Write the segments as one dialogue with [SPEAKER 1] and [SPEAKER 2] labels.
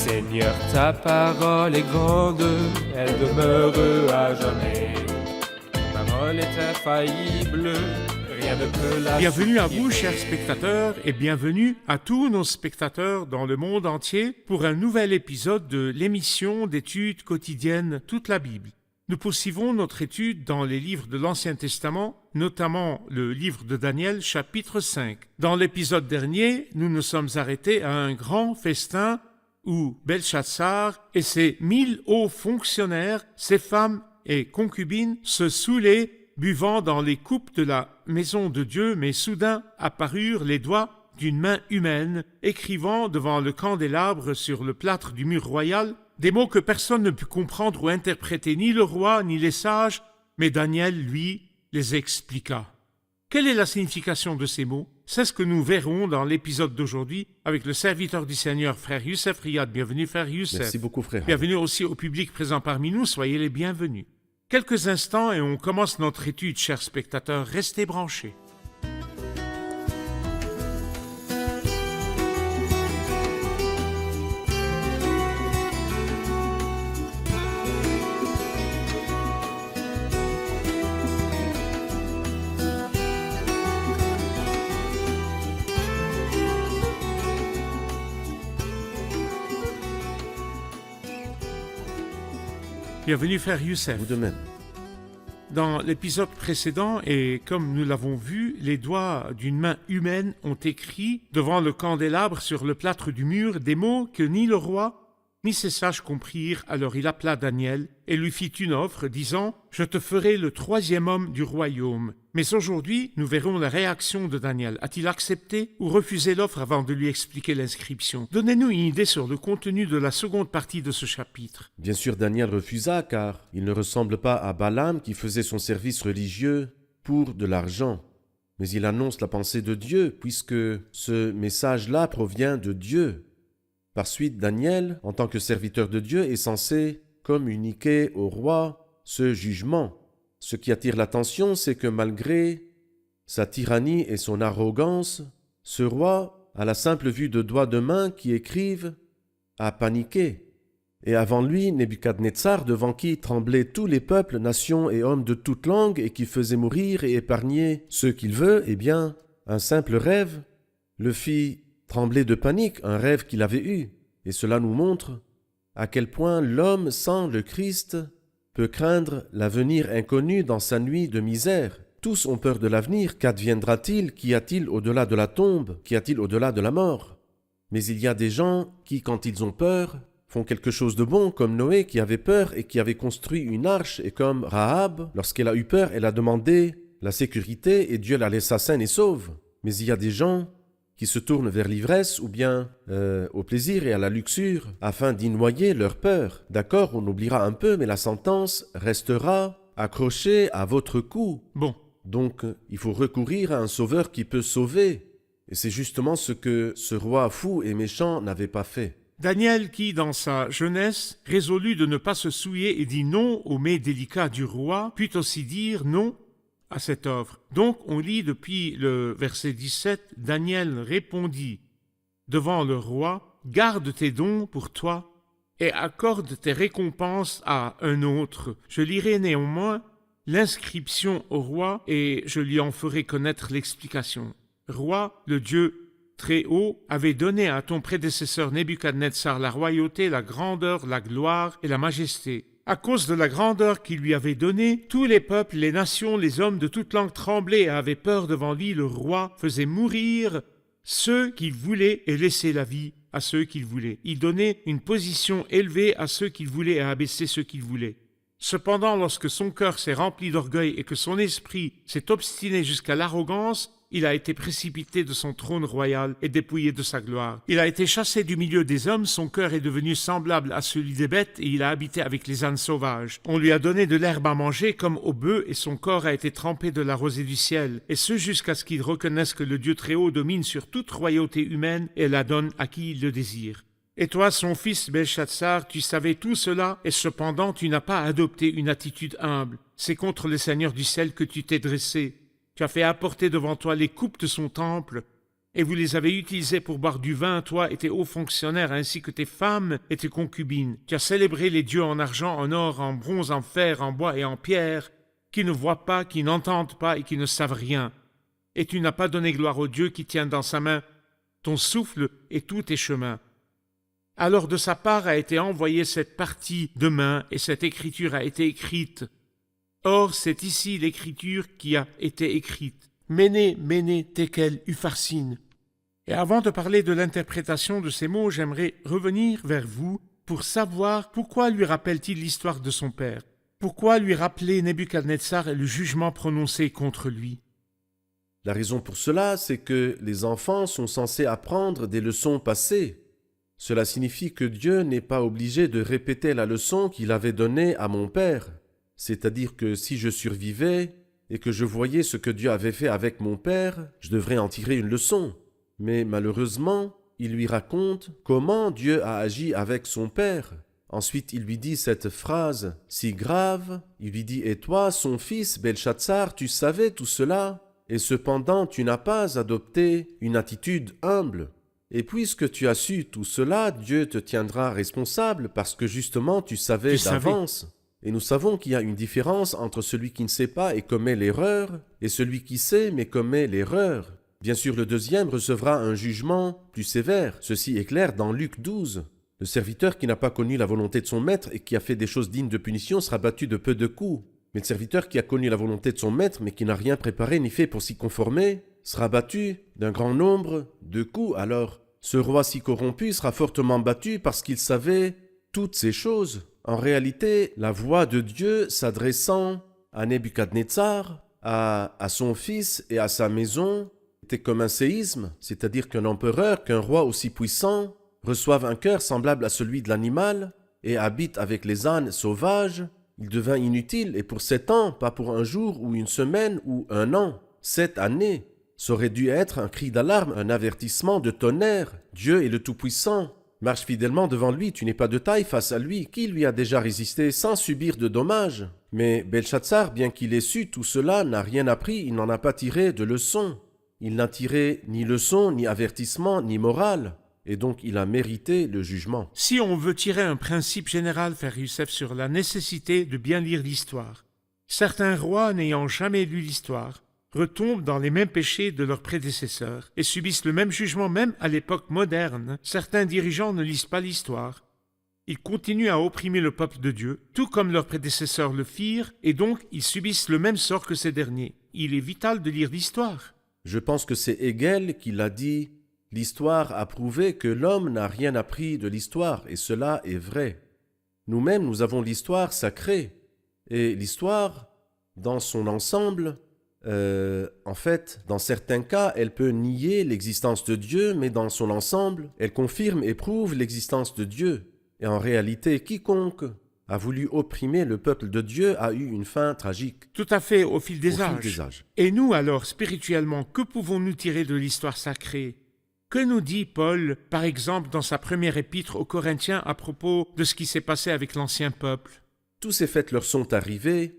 [SPEAKER 1] Seigneur, ta parole est grande, elle demeure à jamais. Ta parole est infaillible, rien ne peut la
[SPEAKER 2] Bienvenue à vous,
[SPEAKER 1] supprimer.
[SPEAKER 2] chers spectateurs, et bienvenue à tous nos spectateurs dans le monde entier pour un nouvel épisode de l'émission d'études quotidiennes Toute la Bible. Nous poursuivons notre étude dans les livres de l'Ancien Testament, notamment le livre de Daniel, chapitre 5. Dans l'épisode dernier, nous nous sommes arrêtés à un grand festin où Belchassar et ses 1000 hauts fonctionnaires, ses femmes et concubines, se saoulaient, buvant dans les coupes de la maison de Dieu, mais soudain apparurent les doigts d'une main humaine, écrivant devant le candélabre sur le plâtre du mur royal des mots que personne ne put comprendre ou interpréter, ni le roi, ni les sages, mais Daniel, lui, les expliqua. Quelle est la signification de ces mots? C'est ce que nous verrons dans l'épisode d'aujourd'hui avec le serviteur du Seigneur, frère Youssef Riyad. Bienvenue, frère Youssef.
[SPEAKER 3] Merci beaucoup, frère.
[SPEAKER 2] Bienvenue aussi au public présent parmi nous, soyez les bienvenus. Quelques instants et on commence notre étude, chers spectateurs, restez branchés. Bienvenue, frère Youssef.
[SPEAKER 3] Vous de même.
[SPEAKER 2] Dans l'épisode précédent, et comme nous l'avons vu, les doigts d'une main humaine ont écrit devant le candélabre sur le plâtre du mur des mots que ni le roi ni ses sages comprirent. Alors il appela Daniel et lui fit une offre, disant « Je te ferai le 3e homme du royaume ». Mais aujourd'hui, nous verrons la réaction de Daniel. A-t-il accepté ou refusé l'offre avant de lui expliquer l'inscription? Donnez-nous une idée sur le contenu de la seconde partie de ce chapitre.
[SPEAKER 3] Bien sûr, Daniel refusa, car il ne ressemble pas à Balaam qui faisait son service religieux pour de l'argent. Mais il annonce la pensée de Dieu, puisque ce message-là provient de Dieu. Par suite, Daniel, en tant que serviteur de Dieu, est censé communiquer au roi ce jugement. Ce qui attire l'attention, c'est que malgré sa tyrannie et son arrogance, ce roi, à la simple vue de doigts de main qui écrivent, a paniqué. Et avant lui, Nebuchadnezzar, devant qui tremblaient tous les peuples, nations et hommes de toute langue, et qui faisait mourir et épargner ceux qu'il veut, eh bien, un simple rêve le fit trembler de panique, un rêve qu'il avait eu. Et cela nous montre à quel point l'homme sans le Christ peut craindre l'avenir inconnu dans sa nuit de misère. Tous ont peur de l'avenir. Qu'adviendra-t-il? Qu'y a-t-il au-delà de la tombe? Qu'y a-t-il au-delà de la mort? Mais il y a des gens qui, quand ils ont peur, font quelque chose de bon, comme Noé qui avait peur et qui avait construit une arche, et comme Rahab, lorsqu'elle a eu peur, elle a demandé la sécurité et Dieu la laissa saine et sauve. Mais il y a des gens qui se tournent vers l'ivresse ou bien au plaisir et à la luxure afin d'y noyer leur peur. D'accord, on oubliera un peu, mais la sentence restera accrochée à votre cou.
[SPEAKER 2] Bon.
[SPEAKER 3] Donc, il faut recourir à un sauveur qui peut sauver. Et c'est justement ce que ce roi fou et méchant n'avait pas fait.
[SPEAKER 2] Daniel qui, dans sa jeunesse, résolut de ne pas se souiller et dit non au mets délicat du roi, put aussi dire non à cette offre. Donc, on lit depuis le verset 17, Daniel répondit devant le roi, « Garde tes dons pour toi et accorde tes récompenses à un autre. Je lirai néanmoins l'inscription au roi et je lui en ferai connaître l'explication. Roi, le Dieu très haut, avait donné à ton prédécesseur Nebuchadnezzar la royauté, la grandeur, la gloire et la majesté. À cause de la grandeur qu'il lui avait donnée, tous les peuples, les nations, les hommes de toute langue tremblaient et avaient peur devant lui. Le roi faisait mourir ceux qu'il voulait et laissait la vie à ceux qu'il voulait. Il donnait une position élevée à ceux qu'il voulait et abaissait ceux qu'il voulait. Cependant, lorsque son cœur s'est rempli d'orgueil et que son esprit s'est obstiné jusqu'à l'arrogance, il a été précipité de son trône royal et dépouillé de sa gloire. Il a été chassé du milieu des hommes, son cœur est devenu semblable à celui des bêtes et il a habité avec les ânes sauvages. On lui a donné de l'herbe à manger comme aux bœufs et son corps a été trempé de la rosée du ciel. Et ce jusqu'à ce qu'il reconnaisse que le Dieu très haut domine sur toute royauté humaine et la donne à qui il le désire. Et toi, son fils Belchassar, tu savais tout cela et cependant tu n'as pas adopté une attitude humble. C'est contre le Seigneur du ciel que tu t'es dressé. Tu as fait apporter devant toi les coupes de son temple et vous les avez utilisés pour boire du vin, toi et tes hauts fonctionnaires, ainsi que tes femmes et tes concubines. Tu as célébré les dieux en argent, en or, en bronze, en fer, en bois et en pierre, qui ne voient pas, qui n'entendent pas et qui ne savent rien. Et tu n'as pas donné gloire au Dieu qui tient dans sa main ton souffle et tous tes chemins. Alors de sa part a été envoyée cette partie de main, et cette écriture a été écrite. Or, c'est ici l'écriture qui a été écrite. Méné, méné, tekel, upharsin. Et avant de parler de l'interprétation de ces mots, j'aimerais revenir vers vous pour savoir pourquoi lui rappelle-t-il l'histoire de son père. Pourquoi lui rappeler Nebuchadnezzar et le jugement prononcé contre lui?
[SPEAKER 3] La raison pour cela, c'est que les enfants sont censés apprendre des leçons passées. Cela signifie que Dieu n'est pas obligé de répéter la leçon qu'il avait donnée à mon père. C'est-à-dire que si je survivais et que je voyais ce que Dieu avait fait avec mon père, je devrais en tirer une leçon. Mais malheureusement, il lui raconte comment Dieu a agi avec son père. Ensuite, il lui dit cette phrase si grave. Il lui dit « Et toi, son fils, Belshazzar, tu savais tout cela, et cependant tu n'as pas adopté une attitude humble. Et puisque tu as su tout cela, Dieu te tiendra responsable parce que justement tu savais d'avance. Et nous savons qu'il y a une différence entre celui qui ne sait pas et commet l'erreur, et celui qui sait mais commet l'erreur. Bien sûr, le deuxième recevra un jugement plus sévère. Ceci est clair dans Luc 12. Le serviteur qui n'a pas connu la volonté de son maître et qui a fait des choses dignes de punition sera battu de peu de coups. Mais le serviteur qui a connu la volonté de son maître mais qui n'a rien préparé ni fait pour s'y conformer sera battu d'un grand nombre de coups. Alors, ce roi si corrompu sera fortement battu parce qu'il savait toutes ces choses. En réalité, la voix de Dieu s'adressant à Nebuchadnezzar, à son fils et à sa maison, était comme un séisme, c'est-à-dire qu'un empereur, qu'un roi aussi puissant, reçoive un cœur semblable à celui de l'animal et habite avec les ânes sauvages. Il devint inutile, et pour 7 ans, pas pour un jour ou une semaine ou un an, 7 années. Ça aurait dû être un cri d'alarme, un avertissement de tonnerre. Dieu est le Tout-Puissant. Marche fidèlement devant lui, tu n'es pas de taille face à lui. Qui lui a déjà résisté sans subir de dommages? Mais Belshazzar, bien qu'il ait su tout cela, n'a rien appris, il n'en a pas tiré de leçon. Il n'a tiré ni leçon, ni avertissement, ni morale. Et donc il a mérité le jugement.
[SPEAKER 2] Si on veut tirer un principe général, Frère Youssef, sur la nécessité de bien lire l'histoire, certains rois n'ayant jamais lu l'histoire retombent dans les mêmes péchés de leurs prédécesseurs et subissent le même jugement même à l'époque moderne. Certains dirigeants ne lisent pas l'histoire. Ils continuent à opprimer le peuple de Dieu, tout comme leurs prédécesseurs le firent, et donc ils subissent le même sort que ces derniers. Il est vital de lire l'histoire.
[SPEAKER 3] Je pense que c'est Hegel qui l'a dit. L'histoire a prouvé que l'homme n'a rien appris de l'histoire, et cela est vrai. Nous-mêmes, nous avons l'histoire sacrée, et l'histoire, dans son ensemble, en fait, dans certains cas, elle peut nier l'existence de Dieu, mais dans son ensemble, elle confirme et prouve l'existence de Dieu. Et en réalité, quiconque a voulu opprimer le peuple de Dieu a eu une fin tragique.
[SPEAKER 2] Tout à fait, au fil des âges. Et nous, alors, spirituellement, que pouvons-nous tirer de l'histoire sacrée? Que nous dit Paul, par exemple, dans sa première épître aux Corinthiens à propos de ce qui s'est passé avec l'ancien peuple?
[SPEAKER 3] Tous ces faits leur sont arrivés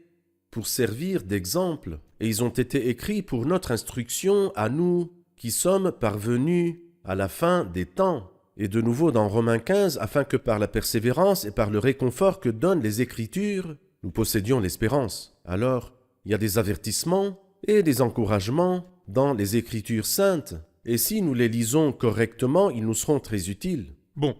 [SPEAKER 3] pour servir d'exemple, et ils ont été écrits pour notre instruction à nous qui sommes parvenus à la fin des temps. Et de nouveau dans Romains 15, afin que par la persévérance et par le réconfort que donnent les Écritures, nous possédions l'espérance. Alors, il y a des avertissements et des encouragements dans les Écritures saintes. Et si nous les lisons correctement, ils nous seront très utiles.
[SPEAKER 2] Bon,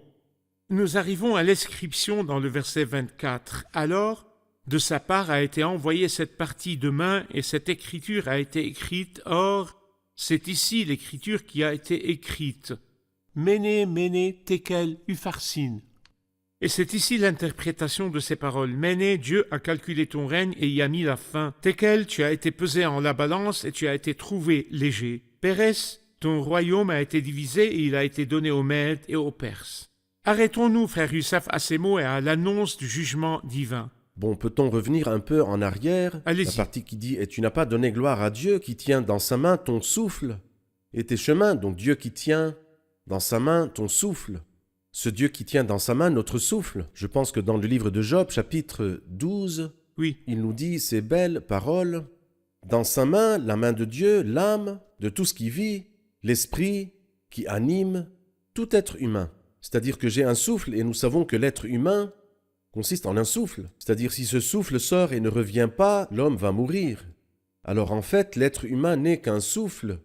[SPEAKER 2] nous arrivons à l'inscription dans le verset 24. Alors, de sa part a été envoyée cette partie de main et cette écriture a été écrite. Or, c'est ici l'écriture qui a été écrite. Méné, méné, tekel, upharsin. Et c'est ici l'interprétation de ces paroles. Méné, Dieu a calculé ton règne et y a mis la fin. Tekel, tu as été pesé en la balance et tu as été trouvé léger. Pérès, ton royaume a été divisé et il a été donné aux Mèdes et aux Perses. Arrêtons-nous, frère Youssef, à ces mots et à l'annonce du jugement divin.
[SPEAKER 3] Bon, peut-on revenir un peu en arrière?
[SPEAKER 2] Allez-y.
[SPEAKER 3] La partie qui dit « Et tu n'as pas donné gloire à Dieu qui tient dans sa main ton souffle et tes chemins. » Donc Dieu qui tient dans sa main ton souffle. Ce Dieu qui tient dans sa main notre souffle. Je pense que dans le livre de Job, chapitre 12,
[SPEAKER 2] oui,
[SPEAKER 3] il nous dit ces belles paroles. Dans sa main, la main de Dieu, l'âme de tout ce qui vit, l'esprit qui anime tout être humain. C'est-à-dire que j'ai un souffle et nous savons que l'être humain consiste en un souffle. C'est-à-dire si ce souffle sort et ne revient pas, l'homme va mourir. Alors en fait, l'être humain n'est qu'un souffle.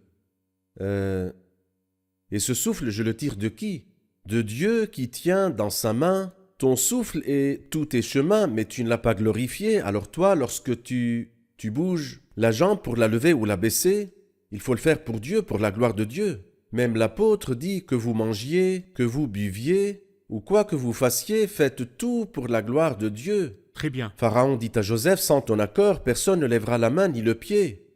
[SPEAKER 3] Et ce souffle, je le tire de qui? De Dieu qui tient dans sa main ton souffle et tous tes chemins, mais tu ne l'as pas glorifié. Alors toi, lorsque tu bouges la jambe pour la lever ou la baisser, il faut le faire pour Dieu, pour la gloire de Dieu. Même l'apôtre dit que vous mangiez, que vous buviez, ou quoi que vous fassiez, faites tout pour la gloire de Dieu.
[SPEAKER 2] Très bien.
[SPEAKER 3] Pharaon dit à Joseph, sans ton accord, personne ne lèvera la main ni le pied.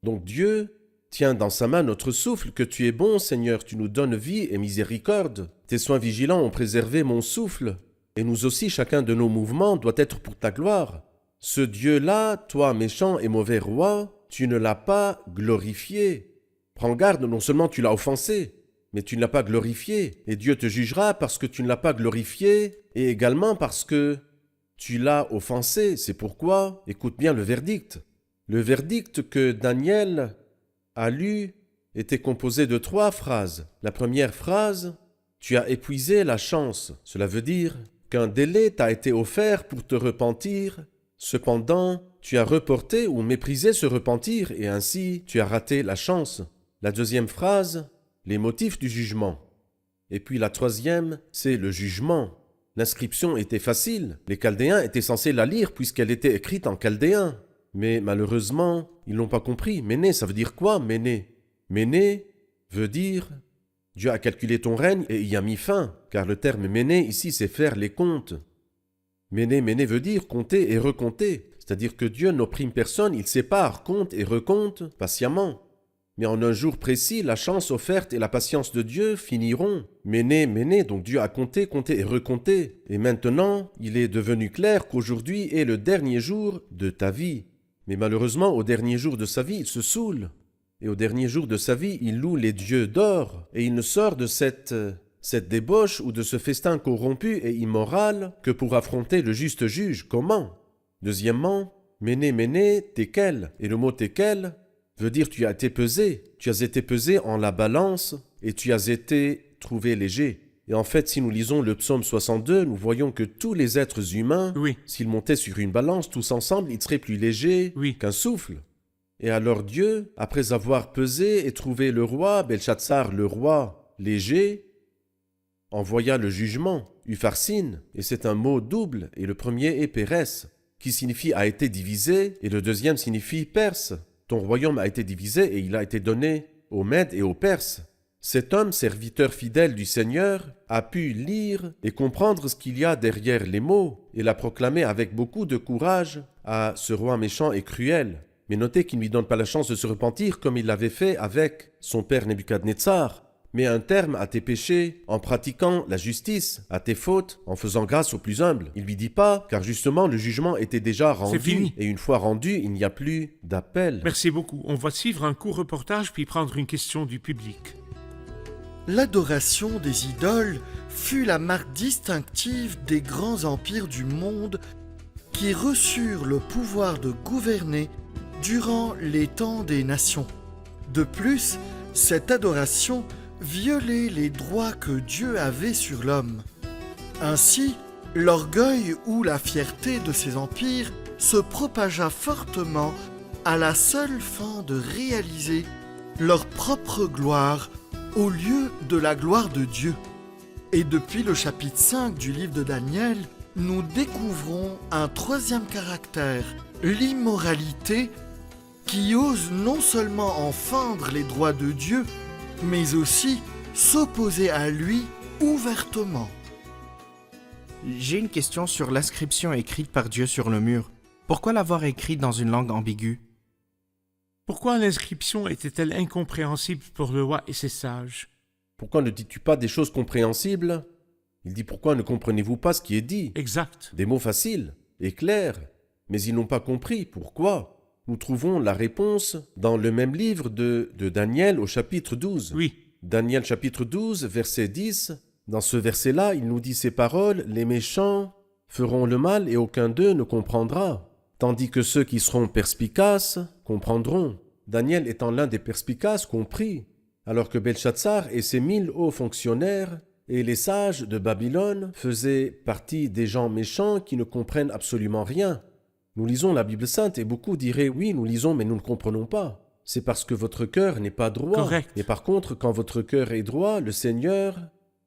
[SPEAKER 3] Donc Dieu tient dans sa main notre souffle, que tu es bon, Seigneur, tu nous donnes vie et miséricorde. Tes soins vigilants ont préservé mon souffle, et nous aussi, chacun de nos mouvements doit être pour ta gloire. Ce Dieu-là, toi, méchant et mauvais roi, tu ne l'as pas glorifié. Prends garde, non seulement tu l'as offensé, mais tu ne l'as pas glorifié, et Dieu te jugera parce que tu ne l'as pas glorifié, et également parce que tu l'as offensé. C'est pourquoi, écoute bien le verdict. Le verdict que Daniel a lu était composé de 3 phrases. La première phrase, tu as épuisé la chance. Cela veut dire qu'un délai t'a été offert pour te repentir. Cependant, tu as reporté ou méprisé ce repentir et ainsi tu as raté la chance. La deuxième phrase, les motifs du jugement. Et puis la troisième, c'est le jugement. L'inscription était facile. Les Chaldéens étaient censés la lire puisqu'elle était écrite en chaldéen. Mais malheureusement, ils n'ont pas compris. Méné, ça veut dire quoi, Méné? Méné veut dire Dieu a calculé ton règne et y a mis fin. Car le terme Méné ici, c'est faire les comptes. Méné veut dire compter et recompter. C'est-à-dire que Dieu n'opprime personne, il sépare, compte et recompte patiemment. Mais en un jour précis, la chance offerte et la patience de Dieu finiront. Méné, donc Dieu a compté, compté et recompté. Et maintenant, il est devenu clair qu'aujourd'hui est le dernier jour de ta vie. Mais malheureusement, au dernier jour de sa vie, il se saoule. Et au dernier jour de sa vie, il loue les dieux d'or. Et il ne sort de cette débauche ou de ce festin corrompu et immoral que pour affronter le juste juge. Comment? Deuxièmement, Méné, Tekel. Et le mot Tekel veut dire tu as été pesé. Tu as été pesé en la balance et tu as été trouvé léger. Et en fait, si nous lisons le psaume 62, nous voyons que tous les êtres humains,
[SPEAKER 2] Oui.
[SPEAKER 3] s'ils montaient sur une balance tous ensemble, ils seraient plus légers
[SPEAKER 2] Oui.
[SPEAKER 3] qu'un souffle. Et alors Dieu, après avoir pesé et trouvé le roi, Belshazzar le roi léger, envoya le jugement, Upharsin, et c'est un mot double, et le premier est Pérès, qui signifie a été divisé, et le deuxième signifie Perse. Ton royaume a été divisé et il a été donné aux Mèdes et aux Perses. Cet homme, serviteur fidèle du Seigneur, a pu lire et comprendre ce qu'il y a derrière les mots et l'a proclamé avec beaucoup de courage à ce roi méchant et cruel. Mais notez qu'il ne lui donne pas la chance de se repentir comme il l'avait fait avec son père Nebuchadnezzar. Mets un terme à tes péchés en pratiquant la justice, à tes fautes, en faisant grâce aux plus humbles. Il lui dit pas, car justement le jugement était déjà rendu.
[SPEAKER 2] C'est fini.
[SPEAKER 3] Et une fois rendu, il n'y a plus d'appel.
[SPEAKER 2] Merci beaucoup. On va suivre un court reportage puis prendre une question du public.
[SPEAKER 4] L'adoration des idoles fut la marque distinctive des grands empires du monde qui reçurent le pouvoir de gouverner durant les temps des nations. De plus, cette adoration violait les droits que Dieu avait sur l'homme. Ainsi, l'orgueil ou la fierté de ces empires se propagea fortement à la seule fin de réaliser leur propre gloire au lieu de la gloire de Dieu. Et depuis le chapitre 5 du livre de Daniel, nous découvrons un troisième caractère, l'immoralité, qui ose non seulement enfreindre les droits de Dieu, mais aussi s'opposer à lui ouvertement.
[SPEAKER 5] J'ai une question sur l'inscription écrite par Dieu sur le mur. Pourquoi l'avoir écrite dans une langue ambiguë?
[SPEAKER 2] Pourquoi l'inscription était-elle incompréhensible pour le roi et ses sages?
[SPEAKER 3] Pourquoi ne dis-tu pas des choses compréhensibles? Il dit pourquoi ne comprenez-vous pas ce qui est dit?
[SPEAKER 2] Exact.
[SPEAKER 3] Des mots faciles et clairs, mais ils n'ont pas compris. Pourquoi? Nous trouvons la réponse dans le même livre de Daniel au chapitre 12.
[SPEAKER 2] Oui.
[SPEAKER 3] Daniel chapitre 12, verset 10. Dans ce verset-là, il nous dit ces paroles, « Les méchants feront le mal et aucun d'eux ne comprendra, tandis que ceux qui seront perspicaces comprendront. » Daniel étant l'un des perspicaces compris. alors que Belshazzar et ses 1000 hauts fonctionnaires et les sages de Babylone faisaient partie des gens méchants qui ne comprennent absolument rien. Nous lisons la Bible sainte et beaucoup diraient « Oui, nous lisons, mais nous ne comprenons pas ». C'est parce que votre cœur n'est pas droit.
[SPEAKER 2] Correct.
[SPEAKER 3] Et par contre, quand votre cœur est droit, le Seigneur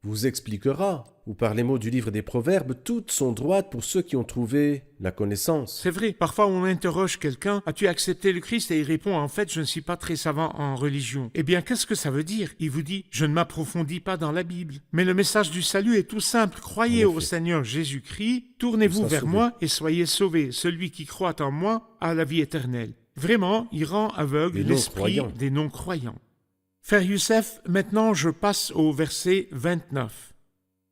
[SPEAKER 3] vous expliquera. Ou par les mots du livre des Proverbes, toutes sont droites pour ceux qui ont trouvé la connaissance.
[SPEAKER 2] C'est vrai, parfois on interroge quelqu'un, as-tu accepté le Christ? Et il répond, en fait, je ne suis pas très savant en religion. Eh bien, qu'est-ce que ça veut dire? Il vous dit, je ne m'approfondis pas dans la Bible. Mais le message du salut est tout simple. Croyez
[SPEAKER 3] En effet.
[SPEAKER 2] au Seigneur Jésus-Christ, tournez-vous
[SPEAKER 3] Vous serez
[SPEAKER 2] vers
[SPEAKER 3] sauvés.
[SPEAKER 2] moi et soyez sauvés. Celui qui croit en moi a la vie éternelle. Vraiment, il rend aveugle
[SPEAKER 3] Des
[SPEAKER 2] l'esprit
[SPEAKER 3] non-croyants.
[SPEAKER 2] des non-croyants. Frère Youssef, maintenant je passe au verset 29.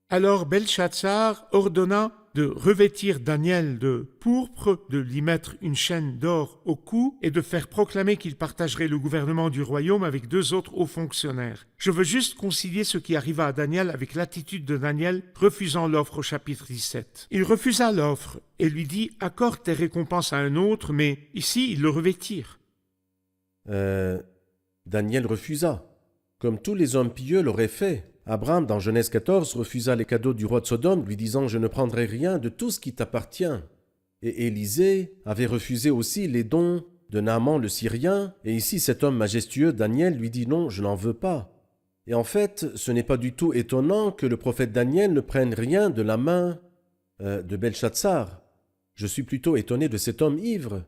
[SPEAKER 2] Alors Belshazzar ordonna de revêtir Daniel de pourpre, de lui mettre une chaîne d'or au cou et de faire proclamer qu'il partagerait le gouvernement du royaume avec 2 autres hauts fonctionnaires. Je veux juste concilier ce qui arriva à Daniel avec l'attitude de Daniel refusant l'offre au chapitre 17. Il refusa l'offre et lui dit « Accorde tes récompenses à un autre », mais ici ils le revêtirent.
[SPEAKER 3] Daniel refusa, comme tous les hommes pieux l'auraient fait. Abraham, dans Genèse 14, refusa les cadeaux du roi de Sodome, lui disant « Je ne prendrai rien de tout ce qui t'appartient ». Et Élisée avait refusé aussi les dons de Naaman le Syrien, et ici cet homme majestueux, Daniel, lui dit « Non, je n'en veux pas ». Et en fait, ce n'est pas du tout étonnant que le prophète Daniel ne prenne rien de la main de Belshazzar. Je suis plutôt étonné de cet homme ivre.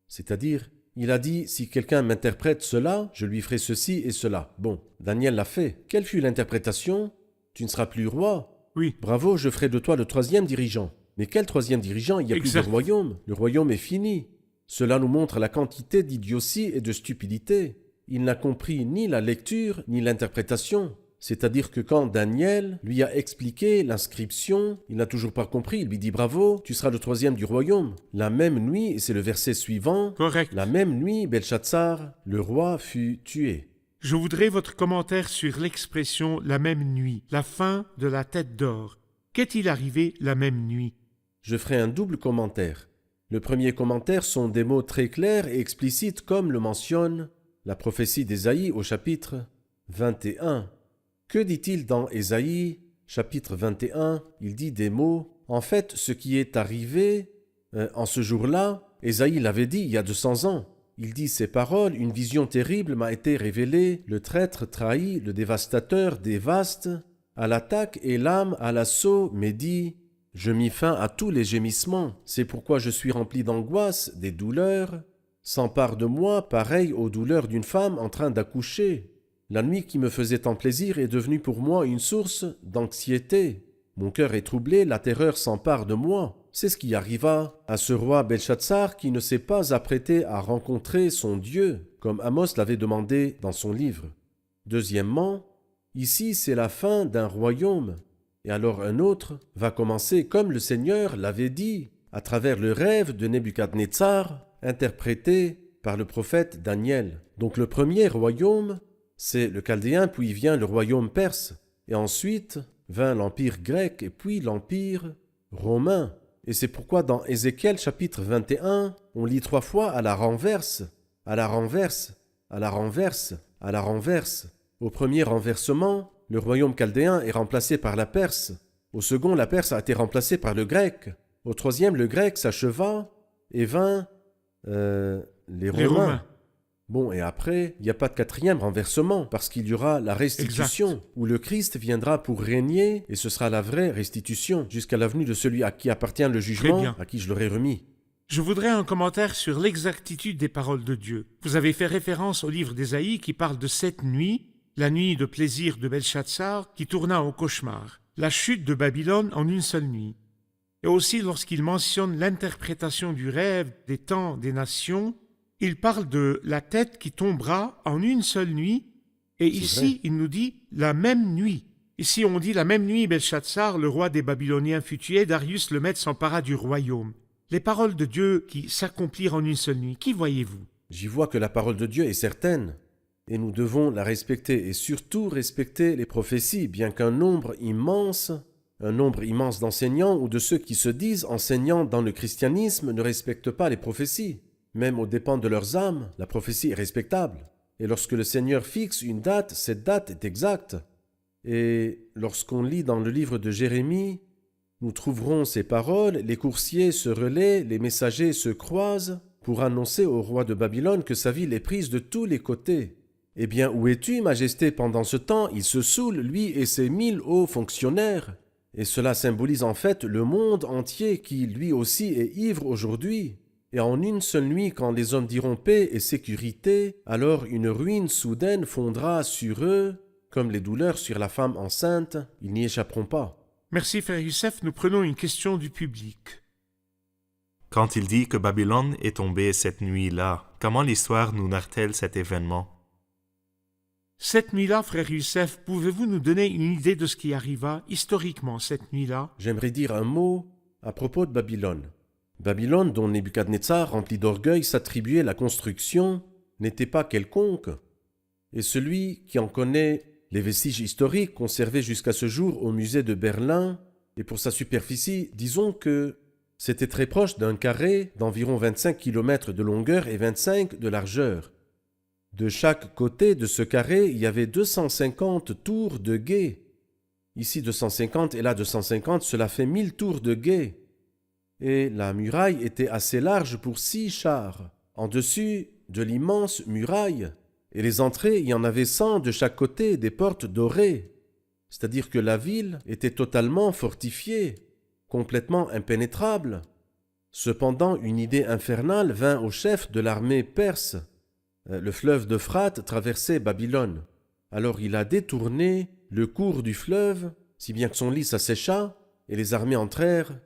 [SPEAKER 3] C'est-à-dire, il a dit, si quelqu'un m'interprète cela, je lui ferai ceci et cela. Bon, Daniel l'a fait. Quelle fut l'interprétation? Tu ne seras plus roi.
[SPEAKER 2] Oui,
[SPEAKER 3] Bravo, je ferai de toi le 3e dirigeant. Mais quel 3e dirigeant? Il n'y a plus
[SPEAKER 2] Exact.
[SPEAKER 3] de royaume. Le royaume est fini. Cela nous montre la quantité d'idiotie et de stupidité. Il n'a compris ni la lecture ni l'interprétation. C'est-à-dire que quand Daniel lui a expliqué l'inscription, il n'a toujours pas compris. Il lui dit « Bravo, tu seras le 3e du royaume ». La même nuit, et c'est le verset suivant,
[SPEAKER 2] correct.
[SPEAKER 3] la même nuit, Belshazzar, le roi, fut tué.
[SPEAKER 2] Je voudrais votre commentaire sur l'expression « la même nuit », la fin de la tête d'or. Qu'est-il arrivé la même nuit?
[SPEAKER 3] Je ferai un double commentaire. Le premier commentaire sont des mots très clairs et explicites comme le mentionne la prophétie d'Ésaïe au chapitre 21. Que dit-il dans Ésaïe, chapitre 21? Il dit des mots. En fait, ce qui est arrivé en ce jour-là, Ésaïe l'avait dit il y a 200 ans. Il dit ces paroles, une vision terrible m'a été révélée, le traître trahi, le dévastateur dévaste, à l'attaque et l'âme à l'assaut, mais dit, je mis fin à tous les gémissements, c'est pourquoi je suis rempli d'angoisse, des douleurs, s'empare de moi, pareil aux douleurs d'une femme en train d'accoucher. La nuit qui me faisait tant plaisir est devenue pour moi une source d'anxiété. Mon cœur est troublé, la terreur s'empare de moi. C'est ce qui arriva à ce roi Belshazzar qui ne s'est pas apprêté à rencontrer son Dieu, comme Amos l'avait demandé dans son livre. Deuxièmement, ici c'est la fin d'un royaume, et alors un autre va commencer comme le Seigneur l'avait dit, à travers le rêve de Nebuchadnezzar, interprété par le prophète Daniel. Donc le premier royaume, c'est le Chaldéen, puis vient le royaume perse, et ensuite vint l'empire grec, et puis l'empire romain. Et c'est pourquoi dans Ézéchiel chapitre 21, on lit 3 fois à la renverse, à la renverse, à la renverse, à la renverse. Au premier renversement, le royaume chaldéen est remplacé par la Perse. Au second, la Perse a été remplacée par le grec. Au troisième, le grec s'acheva et vint les Romains. Bon, et après, il n'y a pas de 4e renversement, parce qu'il y aura la restitution,
[SPEAKER 2] Exact.
[SPEAKER 3] où le Christ viendra pour régner, et ce sera la vraie restitution, jusqu'à la venue de celui à qui appartient le
[SPEAKER 2] Très
[SPEAKER 3] jugement,
[SPEAKER 2] bien.
[SPEAKER 3] à qui je l'aurai remis.
[SPEAKER 2] Je voudrais un commentaire sur l'exactitude des paroles de Dieu. Vous avez fait référence au livre d'Ésaïe qui parle de cette nuit, la nuit de plaisir de Belshazzar, qui tourna au cauchemar, la chute de Babylone en une seule nuit. Et aussi lorsqu'il mentionne l'interprétation du rêve des temps des nations, il parle de la tête qui tombera en une seule nuit, et ici
[SPEAKER 3] vrai.
[SPEAKER 2] il nous dit la même nuit. Ici on dit la même nuit Belshazzar, le roi des Babyloniens fut tué, Darius le Mède s'empara du royaume. Les paroles de Dieu qui s'accomplirent en une seule nuit, qui voyez-vous?
[SPEAKER 3] J'y vois que la parole de Dieu est certaine, et nous devons la respecter, et surtout respecter les prophéties, bien qu'un nombre immense d'enseignants ou de ceux qui se disent enseignants dans le christianisme ne respectent pas les prophéties. Même aux dépens de leurs âmes, la prophétie est respectable. Et lorsque le Seigneur fixe une date, cette date est exacte. Et lorsqu'on lit dans le livre de Jérémie, nous trouverons ces paroles, les coursiers se relaient, les messagers se croisent, pour annoncer au roi de Babylone que sa ville est prise de tous les côtés. Eh bien, où es-tu, Majesté, pendant ce temps? Il se saoule, lui et ses 1000 hauts fonctionnaires. Et cela symbolise en fait le monde entier qui, lui aussi, est ivre aujourd'hui. Et en une seule nuit, quand les hommes diront paix et sécurité, alors une ruine soudaine fondra sur eux, comme les douleurs sur la femme enceinte, ils n'y échapperont pas.
[SPEAKER 2] Merci, frère Youssef. Nous prenons une question du public.
[SPEAKER 6] Quand il dit que Babylone est tombée cette nuit-là, comment l'histoire nous narre-t-elle cet événement?
[SPEAKER 2] Cette nuit-là, frère Youssef, pouvez-vous nous donner une idée de ce qui arriva historiquement cette nuit-là?
[SPEAKER 3] J'aimerais dire un mot à propos de Babylone. Babylone, dont Nebuchadnezzar, rempli d'orgueil, s'attribuait la construction, n'était pas quelconque. Et celui qui en connaît les vestiges historiques conservés jusqu'à ce jour au musée de Berlin, et pour sa superficie, disons que c'était très proche d'un carré d'environ 25 km de longueur et 25 de largeur. De chaque côté de ce carré, il y avait 250 tours de guet. Ici 250 et là 250, cela fait 1000 tours de guet. Et la muraille était assez large pour 6 chars. En dessus de l'immense muraille. Et les entrées, il y en avait 100 de chaque côté, des portes dorées. C'est-à-dire que la ville était totalement fortifiée, complètement impénétrable. Cependant, une idée infernale vint au chef de l'armée perse. Le fleuve d'Euphrate traversait Babylone. Alors il a détourné le cours du fleuve, si bien que son lit s'assécha, et les armées entrèrent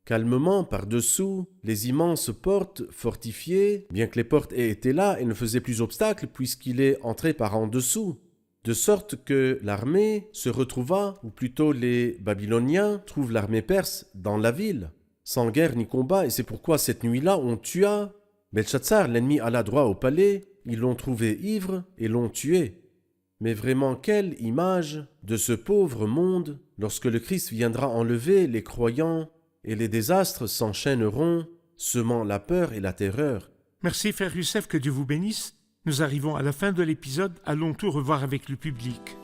[SPEAKER 3] calmement par-dessous les immenses portes fortifiées, bien que les portes aient été là et ne faisaient plus obstacle puisqu'il est entré par en dessous, de sorte que l'armée se retrouva, ou plutôt les Babyloniens trouvent l'armée perse dans la ville, sans guerre ni combat, et c'est pourquoi cette nuit-là on tua Belshazzar, l'ennemi alla droit au palais, ils l'ont trouvé ivre et l'ont tué. Mais vraiment, quelle image de ce pauvre monde lorsque le Christ viendra enlever les croyants et les désastres s'enchaîneront, semant la peur et la terreur.
[SPEAKER 2] Merci, frère Youssef, que Dieu vous bénisse. Nous arrivons à la fin de l'épisode, allons tout revoir avec le public.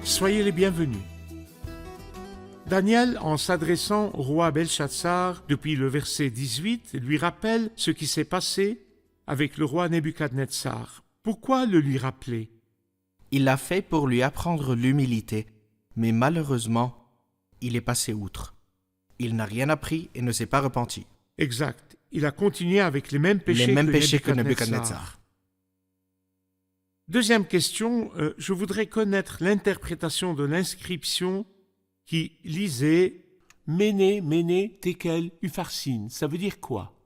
[SPEAKER 2] Soyez les bienvenus. Daniel, en s'adressant au roi Belshazzar depuis le verset 18, lui rappelle ce qui s'est passé avec le roi Nebuchadnezzar. Pourquoi le lui rappeler?
[SPEAKER 5] Il l'a fait pour lui apprendre l'humilité, mais malheureusement, il est passé outre. Il n'a rien appris et ne s'est pas repenti.
[SPEAKER 2] Exact. Il a continué avec les mêmes péchés,
[SPEAKER 5] que Nebuchadnezzar.
[SPEAKER 2] Deuxième question, je voudrais connaître l'interprétation de l'inscription qui lisait « Méné, Méné, Tekel, Upharsin ». Ça veut dire quoi?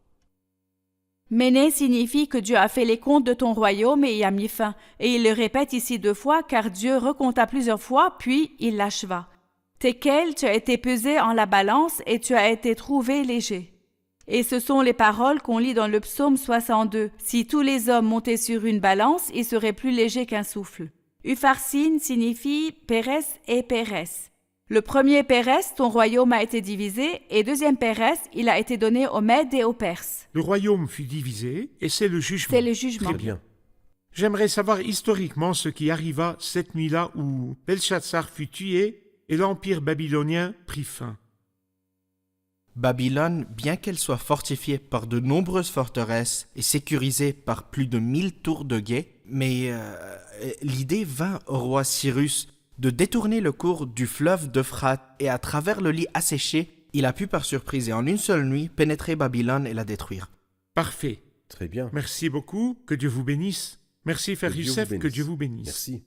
[SPEAKER 7] Méné signifie que Dieu a fait les comptes de ton royaume et y a mis fin. Et il le répète ici 2 fois car Dieu recompta plusieurs fois, puis il l'acheva. Tekel, tu as été pesé en la balance et tu as été trouvé léger. Et ce sont les paroles qu'on lit dans le psaume 62. Si tous les hommes montaient sur une balance, ils seraient plus légers qu'un souffle. Upharsin signifie Pérès et Pérès. Le premier Pérès, ton royaume a été divisé, et deuxième Pérès, il a été donné aux Mèdes et aux Perses.
[SPEAKER 2] Le royaume fut divisé et c'est le jugement.
[SPEAKER 7] C'est le jugement.
[SPEAKER 3] Très bien.
[SPEAKER 2] J'aimerais savoir historiquement ce qui arriva cette nuit-là où Belshazzar fut tué et l'empire babylonien prit fin.
[SPEAKER 5] Babylone, bien qu'elle soit fortifiée par de nombreuses forteresses et sécurisée par plus de 1000 tours de guet, mais l'idée vint au roi Cyrus de détourner le cours du fleuve d'Euphrate et à travers le lit asséché, il a pu par surprise et en une seule nuit pénétrer Babylone et la détruire.
[SPEAKER 2] Parfait.
[SPEAKER 3] Très bien.
[SPEAKER 2] Merci beaucoup. Que Dieu vous bénisse. Merci, frère
[SPEAKER 3] Que Dieu
[SPEAKER 2] Youssef.
[SPEAKER 3] vous bénisse.
[SPEAKER 2] Que Dieu vous bénisse.
[SPEAKER 3] Merci.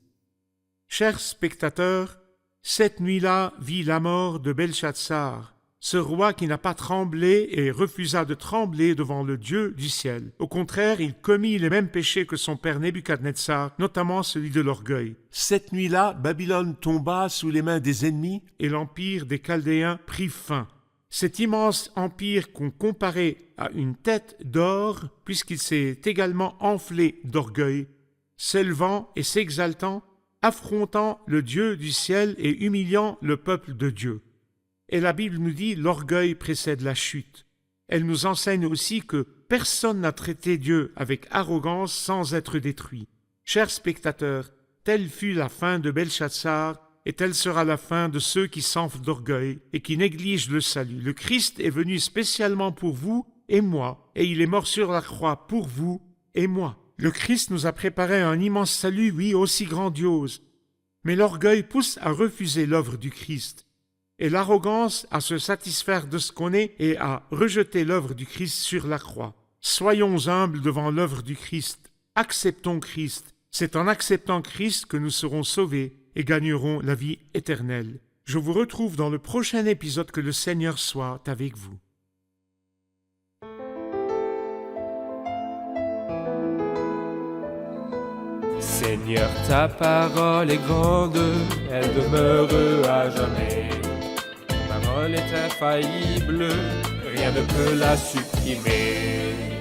[SPEAKER 2] Chers spectateurs, cette nuit-là vit la mort de Belshazzar, ce roi qui n'a pas tremblé et refusa de trembler devant le Dieu du ciel. Au contraire, il commit les mêmes péchés que son père Nebuchadnezzar, notamment celui de l'orgueil.
[SPEAKER 8] Cette nuit-là, Babylone tomba sous les mains des ennemis.
[SPEAKER 2] Et l'empire des Chaldéens prit fin. Cet immense empire qu'on comparait à une tête d'or, puisqu'il s'est également enflé d'orgueil, s'élevant et s'exaltant, affrontant le Dieu du ciel et humiliant le peuple de Dieu. Et la Bible nous dit l'orgueil précède la chute. Elle nous enseigne aussi que personne n'a traité Dieu avec arrogance sans être détruit. Chers spectateurs, telle fut la fin de Belshazzar, et telle sera la fin de ceux qui s'enflent d'orgueil et qui négligent le salut. Le Christ est venu spécialement pour vous et moi, et il est mort sur la croix pour vous et moi. Le Christ nous a préparé un immense salut, oui, aussi grandiose. Mais l'orgueil pousse à refuser l'œuvre du Christ, et l'arrogance à se satisfaire de ce qu'on est et à rejeter l'œuvre du Christ sur la croix. Soyons humbles devant l'œuvre du Christ. Acceptons Christ. C'est en acceptant Christ que nous serons sauvés et gagnerons la vie éternelle. Je vous retrouve dans le prochain épisode. Que le Seigneur soit avec vous.
[SPEAKER 1] Seigneur, ta parole est grande, elle demeure à jamais. Ta parole est infaillible, rien ne peut la supprimer.